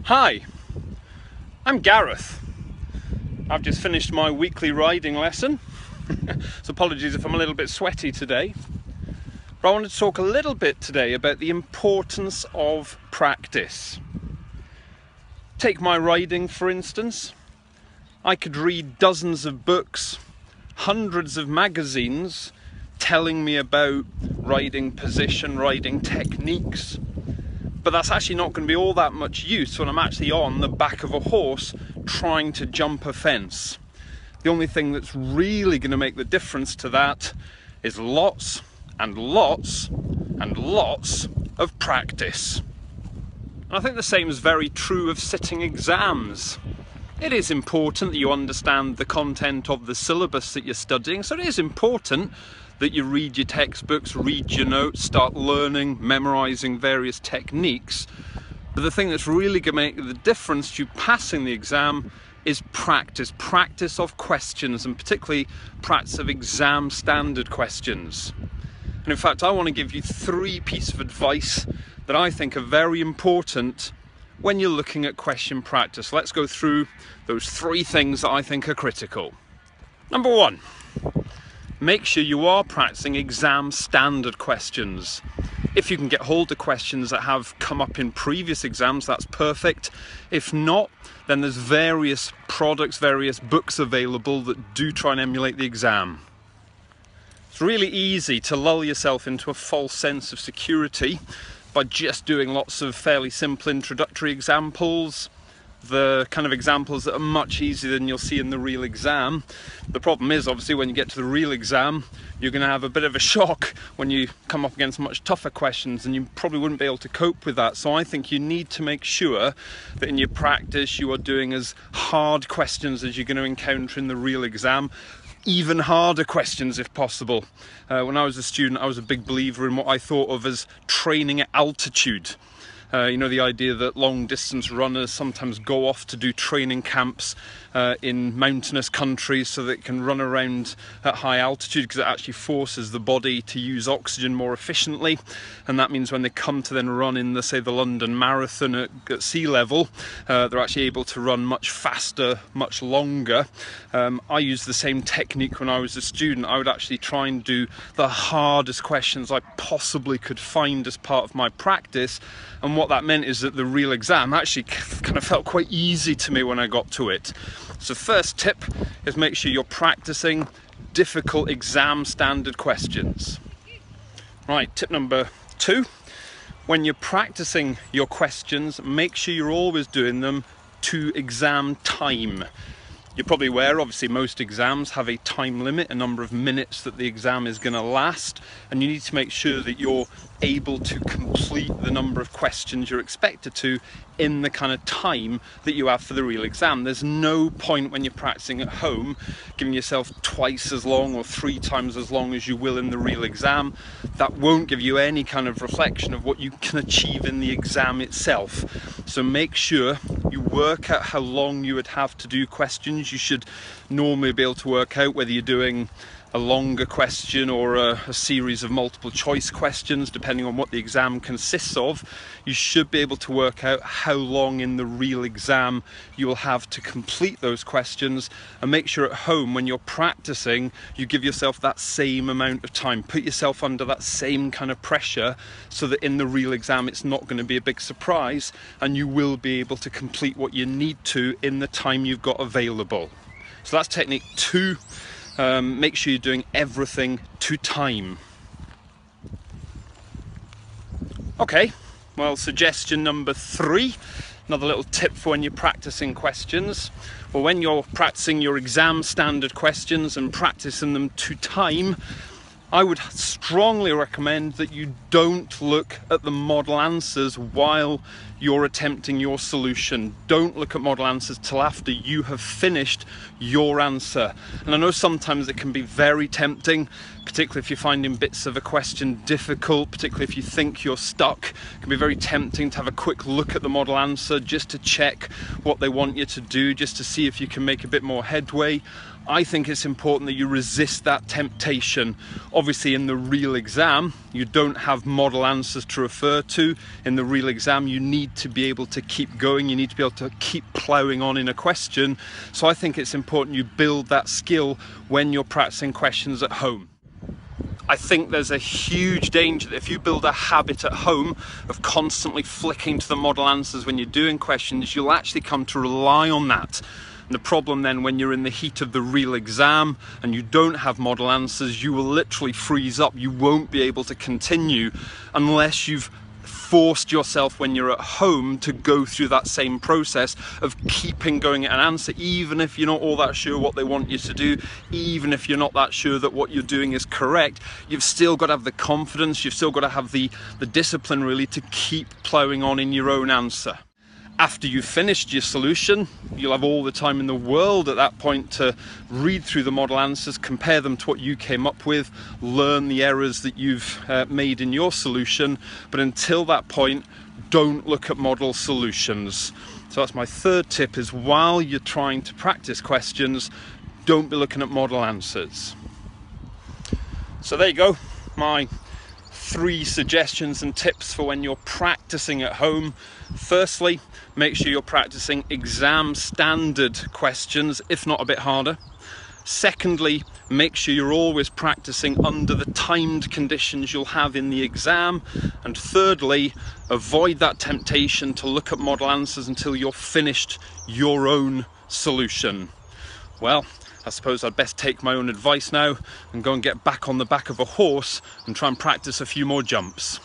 Hi, I'm Gareth. I've just finished my weekly riding lesson, so apologies if I'm a little bit sweaty today. But I wanted to talk a little bit today about the importance of practice. Take my riding, for instance. I could read dozens of books, hundreds of magazines telling me about riding position, riding techniques. But that's actually not going to be all that much use when I'm actually on the back of a horse trying to jump a fence. The only thing that's really going to make the difference to that is lots and lots and lots of practice. And I think the same is very true of sitting exams. It is important that you understand the content of the syllabus that you're studying, so it is important that you read your textbooks, read your notes, start learning, memorizing various techniques. But the thing that's really going to make the difference to you passing the exam is practice. Practice of questions, and particularly practice of exam standard questions. And in fact, I want to give you 3 pieces of advice that I think are very important when you're looking at question practice. Let's go through those 3 things that I think are critical. Number 1. Make sure you are practicing exam standard questions. If you can get hold of questions that have come up in previous exams, that's perfect. If not, then there's various products, various books available that do try and emulate the exam. It's really easy to lull yourself into a false sense of security by just doing lots of fairly simple introductory examples. The kind of examples that are much easier than you'll see in the real exam. The problem is, obviously, when you get to the real exam, you're going to have a bit of a shock when you come up against much tougher questions, and you probably wouldn't be able to cope with that. So I think you need to make sure that in your practice you are doing as hard questions as you're going to encounter in the real exam. Even harder questions if possible. When I was a student, I was a big believer in what I thought of as training at altitude. You know, the idea that long distance runners sometimes go off to do training camps in mountainous countries so that it can run around at high altitude, because it actually forces the body to use oxygen more efficiently, and that means when they come to then run in say the London Marathon at sea level, they're actually able to run much faster, much longer. I used the same technique when I was a student. I would actually try and do the hardest questions I possibly could find as part of my practice, and what that meant is that the real exam actually kind of felt quite easy to me when I got to it. So first tip is make sure you're practicing difficult exam standard questions. Right, tip number 2, when you're practicing your questions, make sure you're always doing them to exam time. You're probably aware, obviously, most exams have a time limit, a number of minutes that the exam is going to last, and you need to make sure that you're able to complete the number of questions you're expected to in the kind of time that you have for the real exam. There's no point when you're practicing at home giving yourself twice as long or 3 times as long as you will in the real exam. That won't give you any kind of reflection of what you can achieve in the exam itself. So make sure you work out how long you would have to do questions. You should normally be able to work out whether you're doing a longer question or a series of multiple choice questions, depending on what the exam consists of. You should be able to work out how long in the real exam you will have to complete those questions, and make sure at home when you're practicing you give yourself that same amount of time. Put yourself under that same kind of pressure so that in the real exam it's not going to be a big surprise, and you will be able to complete what you need to in the time you've got available. So that's technique 2. Make sure you're doing everything to time. Okay, well, suggestion number 3, another little tip for when you're practicing questions. Well, when you're practicing your exam standard questions and practicing them to time, I would strongly recommend that you don't look at the model answers while you're attempting your solution. Don't look at model answers till after you have finished your answer. And I know sometimes it can be very tempting, particularly if you're finding bits of a question difficult, particularly if you think you're stuck. It can be very tempting to have a quick look at the model answer just to check what they want you to do, just to see if you can make a bit more headway. I think it's important that you resist that temptation. Obviously in the real exam, you don't have model answers to refer to. In the real exam, you need to be able to keep going. You need to be able to keep ploughing on in a question. So I think it's important you build that skill when you're practicing questions at home. I think there's a huge danger that if you build a habit at home of constantly flicking to the model answers when you're doing questions, you'll actually come to rely on that. And the problem then, when you're in the heat of the real exam and you don't have model answers, you will literally freeze up. You won't be able to continue unless you've forced yourself when you're at home to go through that same process of keeping going at an answer, even if you're not all that sure what they want you to do, even if you're not that sure that what you're doing is correct. You've still got to have the confidence, you've still got to have the discipline really to keep ploughing on in your own answer. After you've finished your solution, you'll have all the time in the world at that point to read through the model answers, compare them to what you came up with, learn the errors that you've made in your solution. But until that point, don't look at model solutions. So that's my third tip, is while you're trying to practice questions, don't be looking at model answers. So there you go, my 3 suggestions and tips for when you're practicing at home. Firstly, make sure you're practicing exam standard questions, if not a bit harder. Secondly, make sure you're always practicing under the timed conditions you'll have in the exam. And thirdly, avoid that temptation to look at model answers until you're finished your own solution. Well, I suppose I'd best take my own advice now and go and get back on the back of a horse and try and practice a few more jumps.